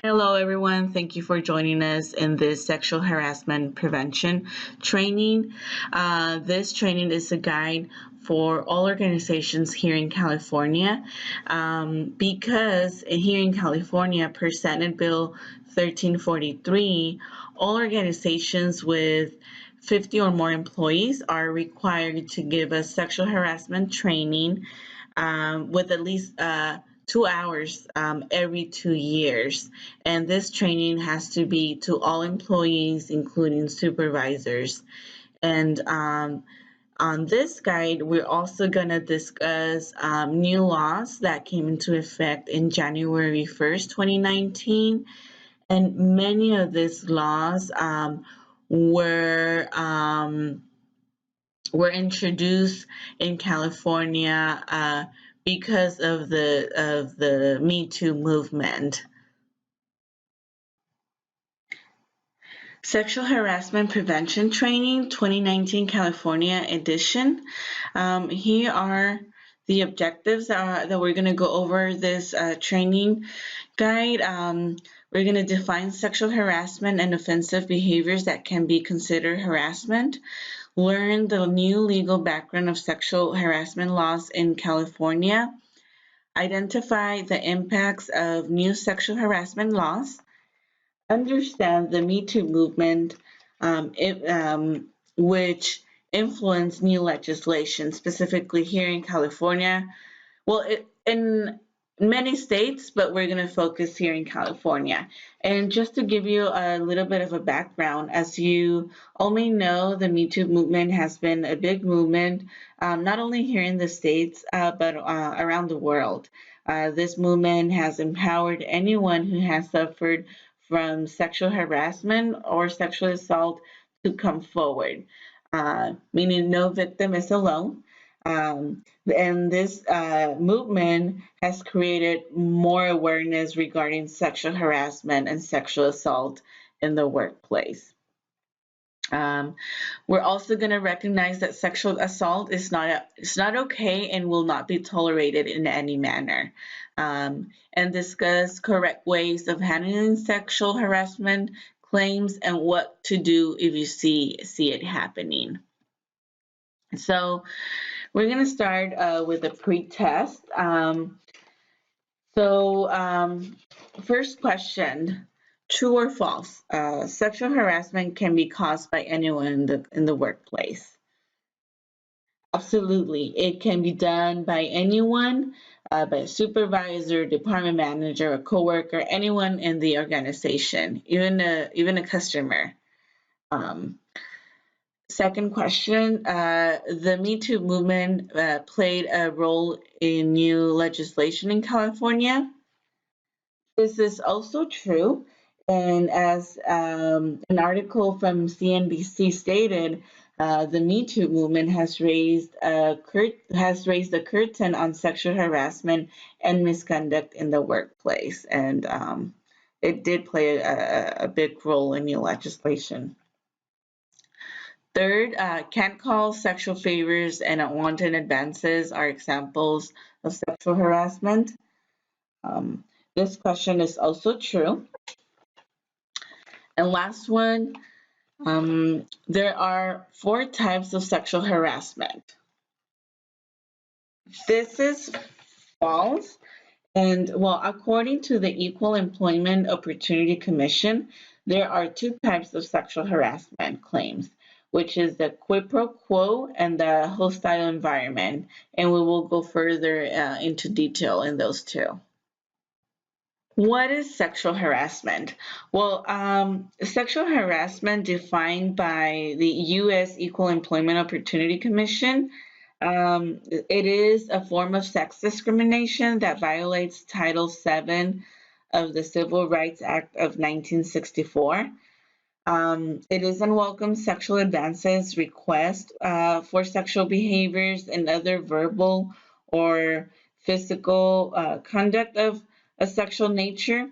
Hello, everyone. Thank you for joining us in this sexual harassment prevention training. This training is a guide for all organizations here in California because here in California, per Senate Bill 1343, all organizations with 50 or more employees are required to give a sexual harassment training with at least 2 hours every 2 years. And this training has to be to all employees, including supervisors. And on this guide, we're also going to discuss new laws that came into effect in January 1st, 2019. And many of these laws were were introduced in California because of the Me Too movement. Sexual Harassment Prevention Training 2019 California edition. Here are the objectives that we're going to go over this training guide. We're going to define sexual harassment and offensive behaviors that can be considered harassment. Learn the new legal background of sexual harassment laws in California. Identify the impacts of new sexual harassment laws. Understand the Me Too movement, which influenced new legislation, specifically here in California. Well, in many states, but we're going to focus here in California. And just to give you a little bit of a background, as you all may know, the Me Too movement has been a big movement, not only here in the States, but around the world. This movement has empowered anyone who has suffered from sexual harassment or sexual assault to come forward, meaning no victim is alone. And this movement has created more awareness regarding sexual harassment and sexual assault in the workplace. We're also going to recognize that sexual assault is not okay and will not be tolerated in any manner, and discuss correct ways of handling sexual harassment claims and what to do if you see it happening. So we're going to start with a pre-test. First question, true or false? Sexual harassment can be caused by anyone in the workplace. Absolutely. It can be done by anyone, by a supervisor, department manager, a coworker, anyone in the organization, even a customer. Um, Second question, the Me Too movement played a role in new legislation in California. This is also true. And as an article from CNBC stated, the Me Too movement has raised the curtain on sexual harassment and misconduct in the workplace, and it did play a big role in new legislation. Third, catcalls, sexual favors, and unwanted advances are examples of sexual harassment. This question is also true. And last one, there are 4 types of sexual harassment. This is false. And well, according to the Equal Employment Opportunity Commission, there are 2 types of sexual harassment claims, which is the quid pro quo and the hostile environment. And we will go further into detail in those 2. What is sexual harassment? Well, sexual harassment defined by the U.S. Equal Employment Opportunity Commission, it is a form of sex discrimination that violates Title VII of the Civil Rights Act of 1964. It is unwelcome sexual advances, requests for sexual behaviors, and other verbal or physical conduct of a sexual nature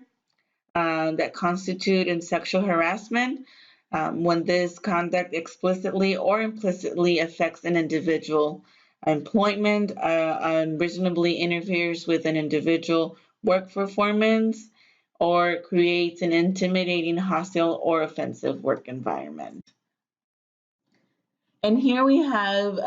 that constitute in sexual harassment when this conduct explicitly or implicitly affects an individual employment, unreasonably interferes with an individual work performance, or creates an intimidating, hostile, or offensive work environment. And here we have,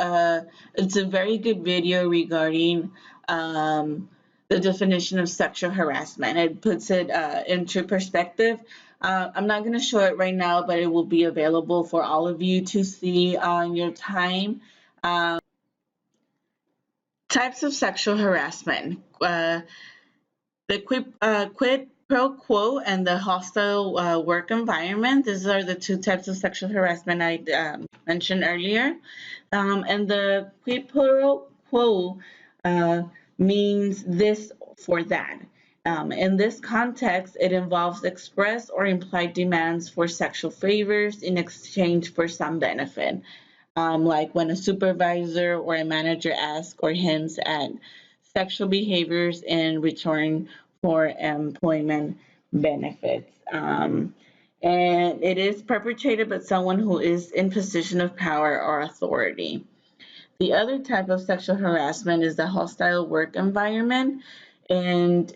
it's a very good video regarding the definition of sexual harassment. It puts it into perspective. I'm not going to show it right now, but it will be available for all of you to see on your time. Types of sexual harassment. The quid pro quo and the hostile work environment. These are the two types of sexual harassment I mentioned earlier. And the quid pro quo means this for that. In this context, it involves express or implied demands for sexual favors in exchange for some benefit, like when a supervisor or a manager asks or hints at sexual behaviors in return for employment benefits. And it is perpetrated by someone who is in position of power or authority. The other type of sexual harassment is the hostile work environment, and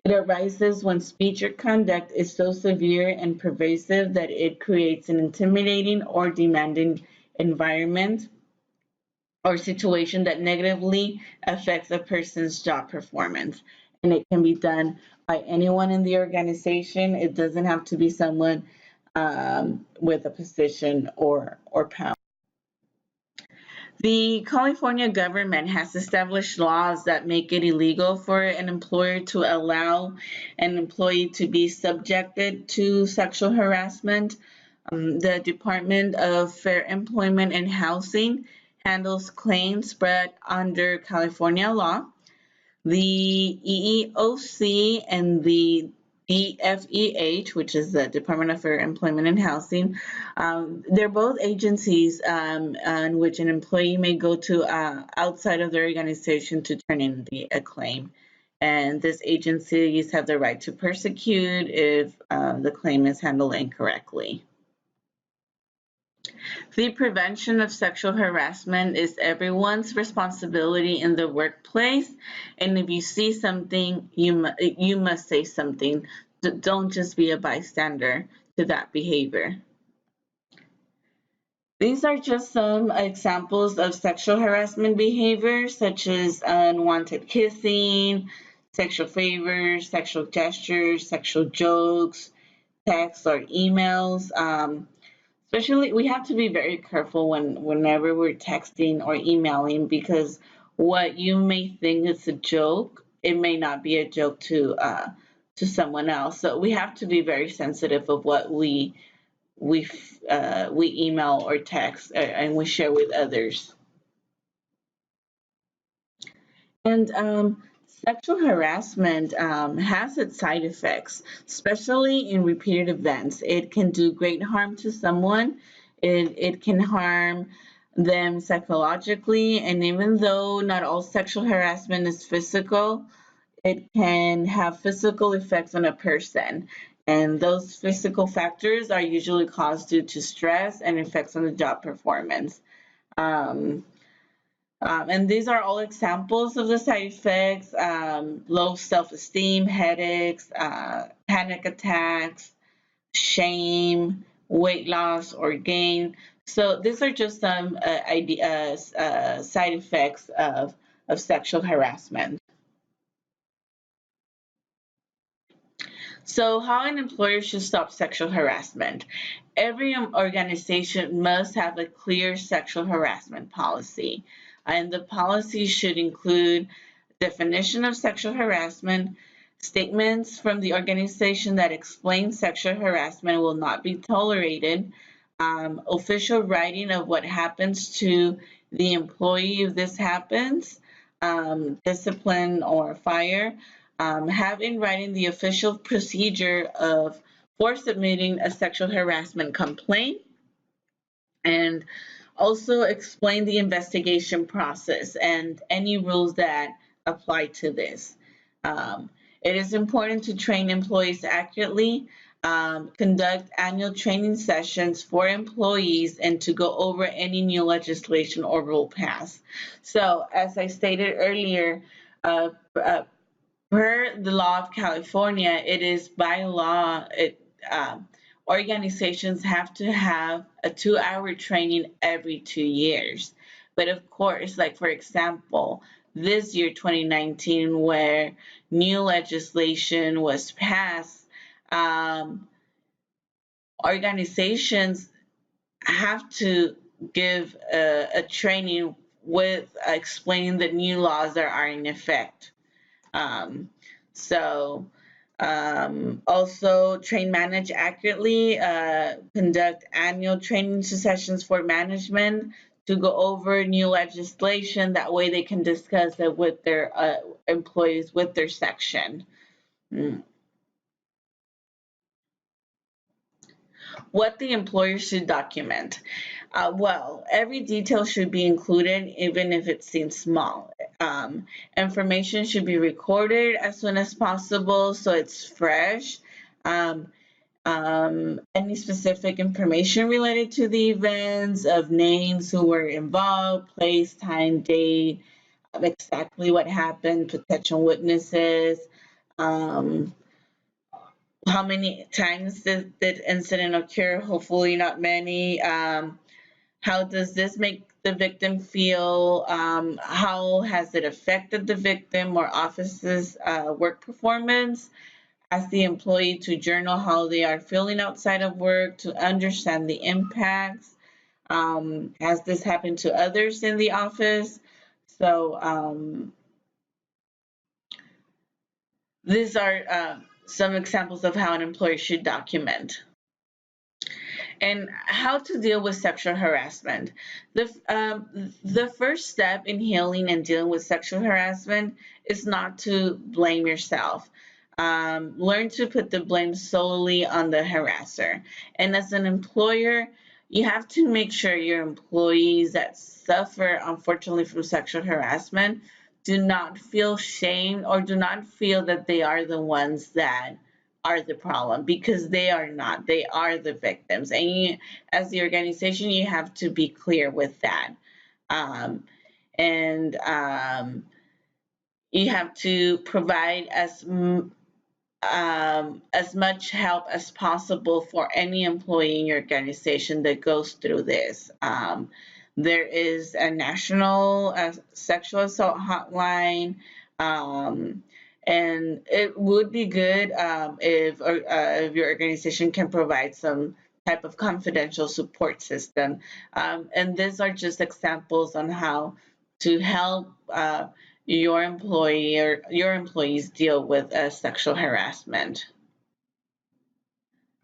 it arises when speech or conduct is so severe and pervasive that it creates an intimidating or demanding environment or situation that negatively affects a person's job performance. And it can be done by anyone in the organization. It doesn't have to be someone with a position or power. The California government has established laws that make it illegal for an employer to allow an employee to be subjected to sexual harassment. The Department of Fair Employment and Housing handles claims brought under California law. The EEOC and the DFEH, which is the Department of Fair Employment and Housing, they're both agencies in which an employee may go to outside of their organization to turn in a claim. And these agencies have the right to persecute if the claim is handled incorrectly. The prevention of sexual harassment is everyone's responsibility in the workplace. And if you see something, you must say something. Don't just be a bystander to that behavior. These are just some examples of sexual harassment behaviors, such as unwanted kissing, sexual favors, sexual gestures, sexual jokes, texts or emails. Especially, we have to be very careful whenever we're texting or emailing, because what you may think is a joke, it may not be a joke to someone else. So we have to be very sensitive of what we email or text and we share with others. And sexual harassment has its side effects, especially in repeated events. It can do great harm to someone. It can harm them psychologically, and even though not all sexual harassment is physical, it can have physical effects on a person. And those physical factors are usually caused due to stress and effects on the job performance. Um, and these are all examples of the side effects: low self-esteem, headaches, panic attacks, shame, weight loss or gain. So these are just some side effects of sexual harassment. So how an employer should stop sexual harassment. Every organization must have a clear sexual harassment policy. And the policy should include definition of sexual harassment, statements from the organization that explain sexual harassment will not be tolerated, official writing of what happens to the employee if this happens, discipline or fire, have in writing the official procedure of for submitting a sexual harassment complaint, and also explain the investigation process and any rules that apply to this. It is important to train employees accurately, conduct annual training sessions for employees, and to go over any new legislation or rule passed. So, as I stated earlier, uh, uh, Per the law of California, it is by law, um, organizations have to have a 2-hour training every 2 years. But of course, like for example, this year, 2019, where new legislation was passed, um, organizations have to give a training with explaining the new laws that are in effect. Um, so, also train manage accurately, conduct annual training sessions for management to go over new legislation. That way they can discuss it with their employees, with their section. Mm. What the employer should document. Well, every detail should be included, even if it seems small. Information should be recorded as soon as possible so it's fresh. Um, any specific information related to the events, of names who were involved, place, time, date, exactly what happened, potential witnesses, um, how many times did incident occur? Hopefully not many. How does this make the victim feel? How has it affected the victim or office's work performance? Ask the employee to journal how they are feeling outside of work to understand the impacts. Has this happened to others in the office? So these are some examples of how an employer should document. And how to deal with sexual harassment. The first step in healing and dealing with sexual harassment is not to blame yourself. Learn to put the blame solely on the harasser. And as an employer, you have to make sure your employees that suffer, unfortunately, from sexual harassment do not feel shame or do not feel that they are the ones that are the problem, because they are not. They are the victims. And you, as the organization, you have to be clear with that. Um, and you have to provide as much help as possible for any employee in your organization that goes through this. There is a national sexual assault hotline, um, and it would be good if your organization can provide some type of confidential support system. And these are just examples on how to help your employee or your employees deal with sexual harassment.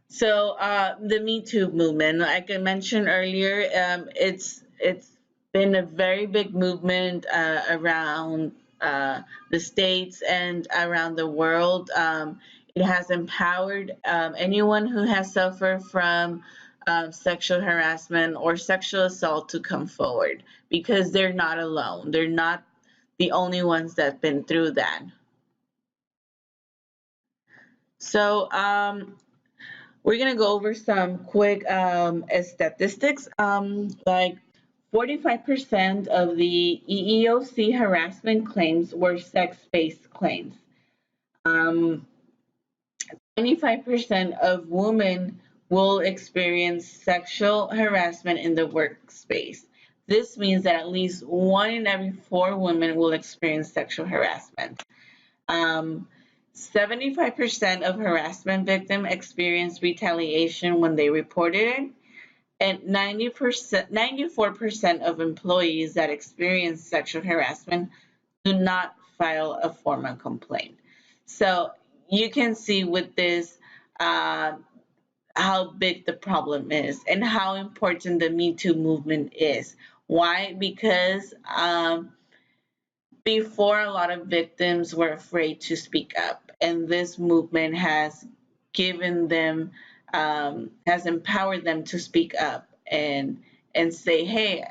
So the Me Too movement, like I mentioned earlier, it's been a very big movement around the states and around the world. It has empowered anyone who has suffered from sexual harassment or sexual assault to come forward, because they're not alone. They're not the only ones that've been through that. So we're gonna go over some quick statistics. Like 45% of the EEOC harassment claims were sex-based claims. Um, 25% of women will experience sexual harassment in the workspace. This means that at least 1 in every 4 women will experience sexual harassment. Um, 75% of harassment victims experience retaliation when they reported it, and 94% of employees that experience sexual harassment do not file a formal complaint. So you can see with this uh, how big the problem is and how important the Me Too movement is. Why? Because before, a lot of victims were afraid to speak up, and this movement has given them, has empowered them to speak up and say, "Hey,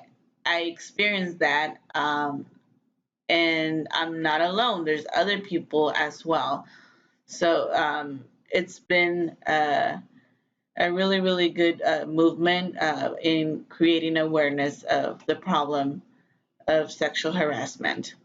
I experienced that, and I'm not alone. There's other people as well." So it's been a really, really good movement in creating awareness of the problem of sexual harassment.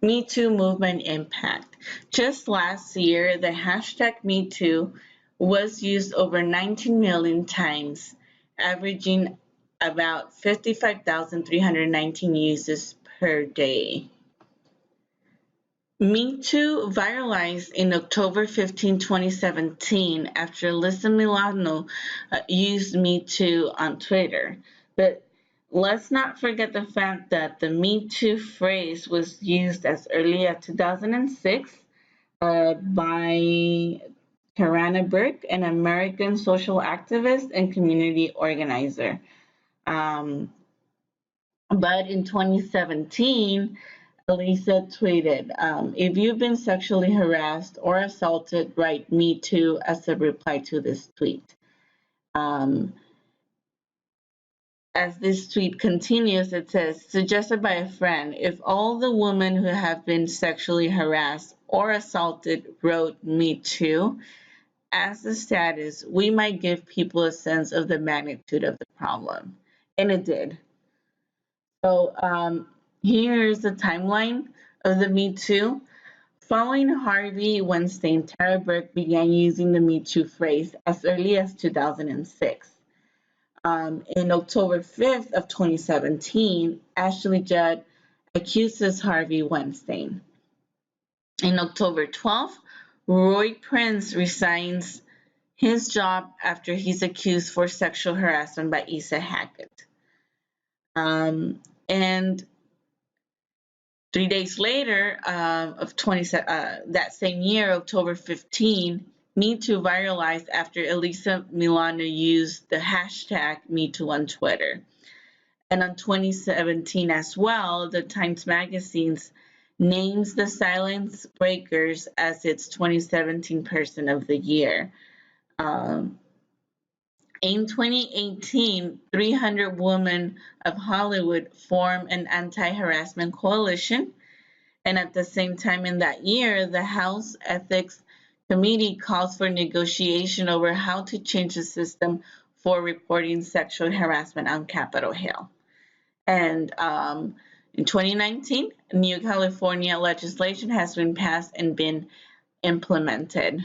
Me Too movement impact. Just last year, the hashtag Me Too was used over 19 million times, averaging about 55,319 uses per day. Me Too viralized in October 15, 2017, after Alyssa Milano used Me Too on Twitter. But let's not forget the fact that the Me Too phrase was used as early as 2006 by Tarana Burke, an American social activist and community organizer. Um, but in 2017, Elisa tweeted, if you've been sexually harassed or assaulted, write me too as a reply to this tweet. Um, as this tweet continues, it says, suggested by a friend, if all the women who have been sexually harassed or assaulted wrote me too as the status, we might give people a sense of the magnitude of the problem. And it did. So here's the timeline of the Me Too. Following Harvey Weinstein, Tara Burke began using the Me Too phrase as early as 2006. In October 5th of 2017, Ashley Judd accuses Harvey Weinstein. In October 12th, Roy Prince resigns his job after he's accused for sexual harassment by Issa Hackett. And 3 days later, that same year, October 15, Me Too viralized after Elisa Milano used the hashtag MeToo on Twitter. And on 2017 as well, the Times Magazine names the Silence Breakers as its 2017 Person of the Year. In 2018, 300 Women of Hollywood formed an anti-harassment coalition. And at the same time in that year, the House Ethics Committee calls for negotiation over how to change the system for reporting sexual harassment on Capitol Hill. And in 2019, new California legislation has been passed and been implemented.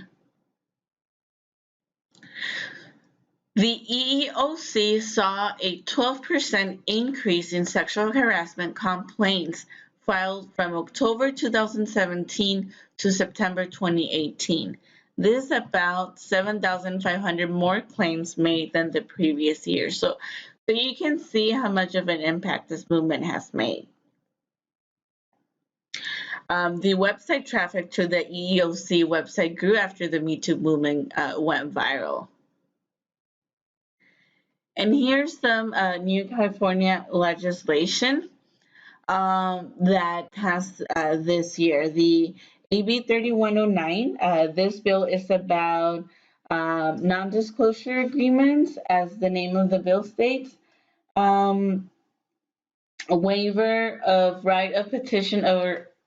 The EEOC saw a 12% increase in sexual harassment complaints filed from October 2017 to September 2018. This is about 7,500 more claims made than the previous year. So you can see how much of an impact this movement has made. The website traffic to the EEOC website grew after the Me Too movement went viral. And here's some new California legislation that passed this year. The AB 3109, this bill is about non-disclosure agreements, as the name of the bill states. A waiver of right of petition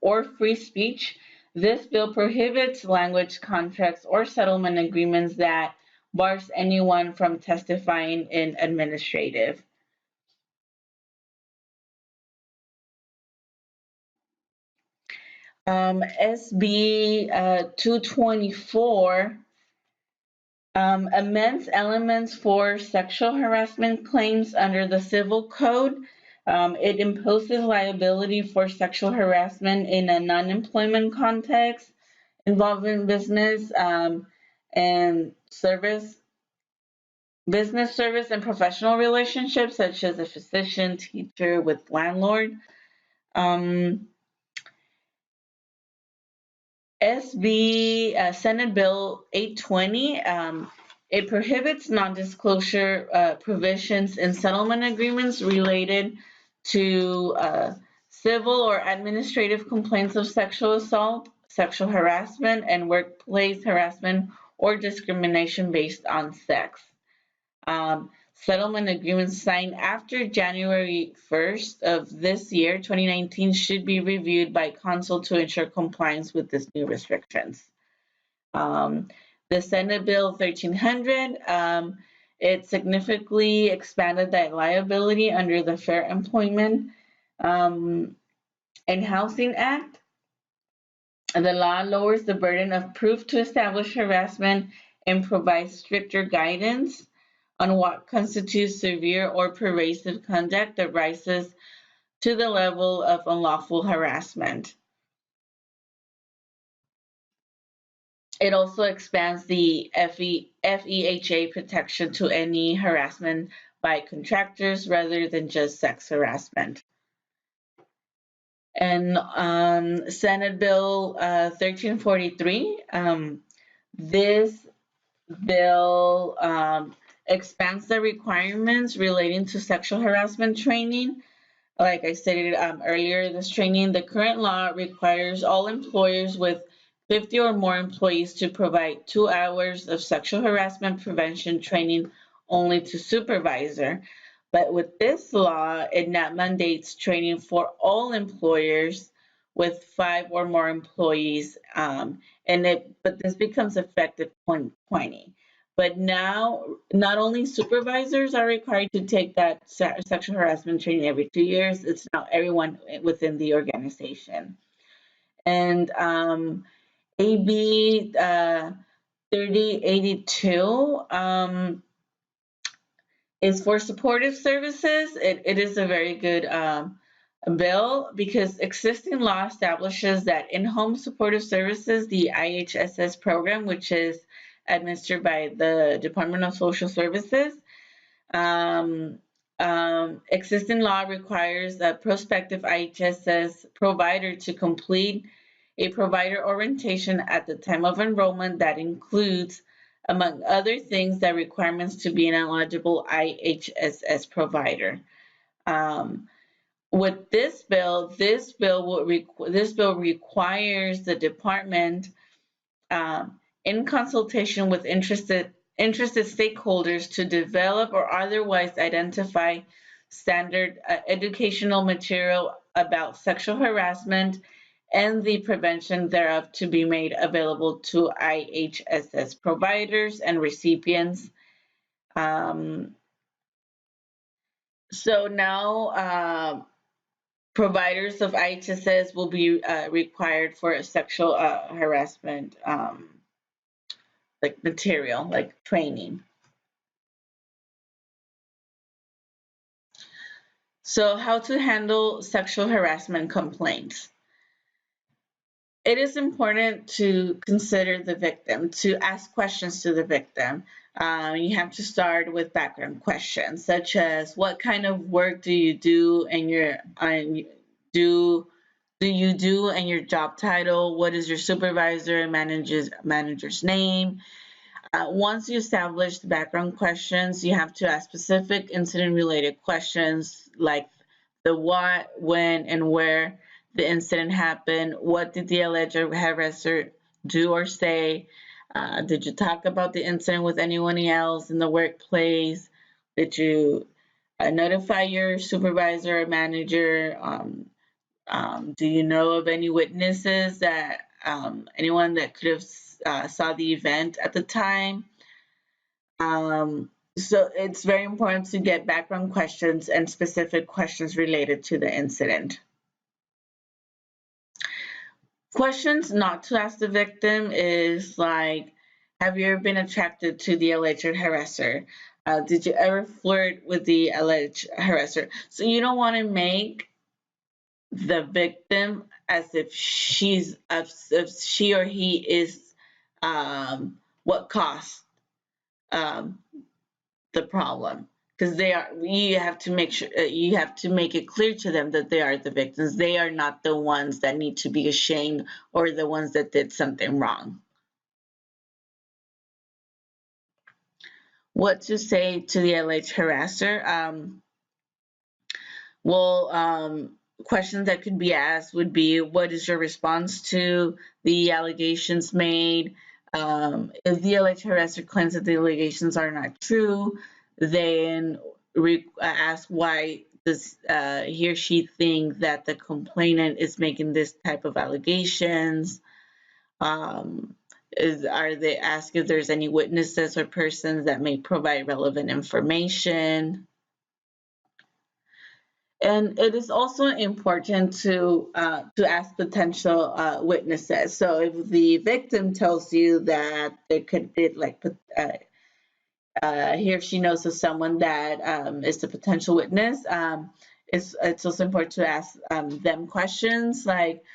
or free speech. This bill prohibits language contracts or settlement agreements that bars anyone from testifying in administrative. SB 224 amends elements for sexual harassment claims under the Civil Code. It imposes liability for sexual harassment in a non-employment context involving business and service, business service and professional relationships, such as a physician, teacher with landlord. SB Senate Bill 820, it prohibits non-disclosure provisions in settlement agreements related to civil or administrative complaints of sexual assault, sexual harassment, and workplace harassment or discrimination based on sex. Settlement agreements signed after January 1st of this year, 2019, should be reviewed by counsel to ensure compliance with these new restrictions. The Senate Bill 1300, it significantly expanded that liability under the Fair Employment and Housing Act. The law lowers the burden of proof to establish harassment and provides stricter guidance on what constitutes severe or pervasive conduct that rises to the level of unlawful harassment. It also expands the FEHA protection to any harassment by contractors rather than just sex harassment. And Senate Bill 1343, this bill expands the requirements relating to sexual harassment training. Like I stated earlier, this training, the current law requires all employers with 50 or more employees to provide 2 hours of sexual harassment prevention training only to supervisor. But with this law, it now mandates training for all employers with 5 or more employees, but this becomes effective 2020. But now, not only supervisors are required to take that sexual harassment training every 2 years, it's now everyone within the organization. And AB 3082 is for supportive services. It is a very good bill because existing law establishes that in-home supportive services, the IHSS program, which is administered by the Department of Social Services, existing law requires a prospective IHSS provider to complete a provider orientation at the time of enrollment that includes, among other things, the requirements to be an eligible IHSS provider. With this bill requires the department, in consultation with interested stakeholders, to develop or otherwise identify standard educational material about sexual harassment and the prevention thereof to be made available to IHSS providers and recipients. So now providers of IHSS will be required for a sexual harassment like material, like training. So how to handle sexual harassment complaints. It is important to consider the victim, to ask questions to the victim. You have to start with background questions, such as what kind of work do you do and do you do and your job title? What is your supervisor and manager's name? Once you establish the background questions, you have to ask specific incident-related questions like the what, when, and where the incident happened. What did the alleged harasser do or say? Did you talk about the incident with anyone else in the workplace? Did you notify your supervisor or manager? Do you know of any witnesses that anyone that could have saw the event at the time? So it's very important to get background questions and specific questions related to the incident. Questions not to ask the victim is like, have you ever been attracted to the alleged harasser? Did you ever flirt with the alleged harasser? So you don't want to make the victim as if if she or he is what caused the problem, because you have to make sure you have to make it clear to them that they are the victims. They are not the ones that need to be ashamed or the ones that did something wrong. What to say to the alleged harasser? Questions that could be asked would be, what is your response to the allegations made? If the alleged harasser claims that the allegations are not true, then ask why does he or she think that the complainant is making this type of allegations. Are they ask if there's any witnesses or persons that may provide relevant information? And it is also important to ask potential witnesses. So if the victim tells you that they could be like he or she knows of someone that is the potential witness, it's also important to ask them questions like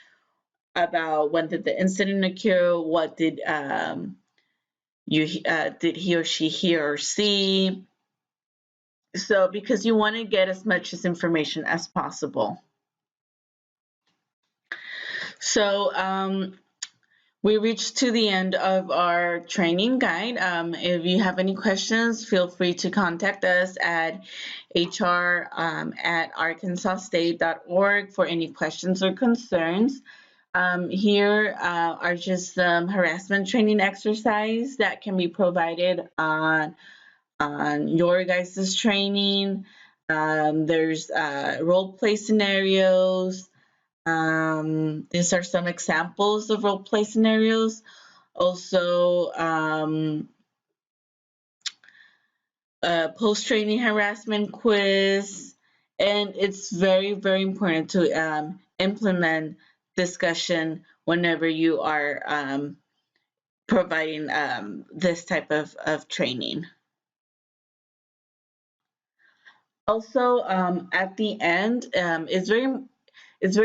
about when did the incident occur, what did he or she hear or see. So because you want to get as much as information as possible. So we reached to the end of our training guide. If you have any questions, feel free to contact us at hr @arkansasstate.org for any questions or concerns. Here are just some harassment training exercise that can be provided on your guys' training. There's role play scenarios. These are some examples of role play scenarios. Also, a post-training harassment quiz. And it's very, very important to implement discussion whenever you are providing this type of training. Also, at the end, it's very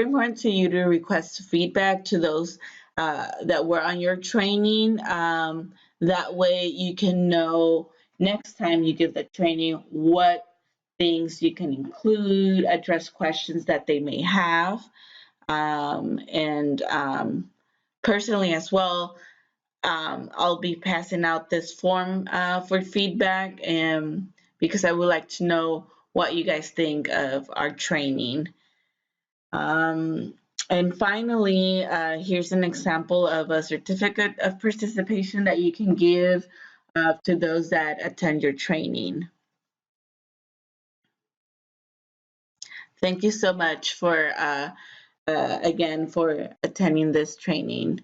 important to you to request feedback to those that were on your training. That way, you can know next time you give the training what things you can include, address questions that they may have, and personally as well. I'll be passing out this form for feedback, and because I would like to know what you guys think of our training. And finally, here's an example of a certificate of participation that you can give to those that attend your training. Thank you so much for, again, for attending this training.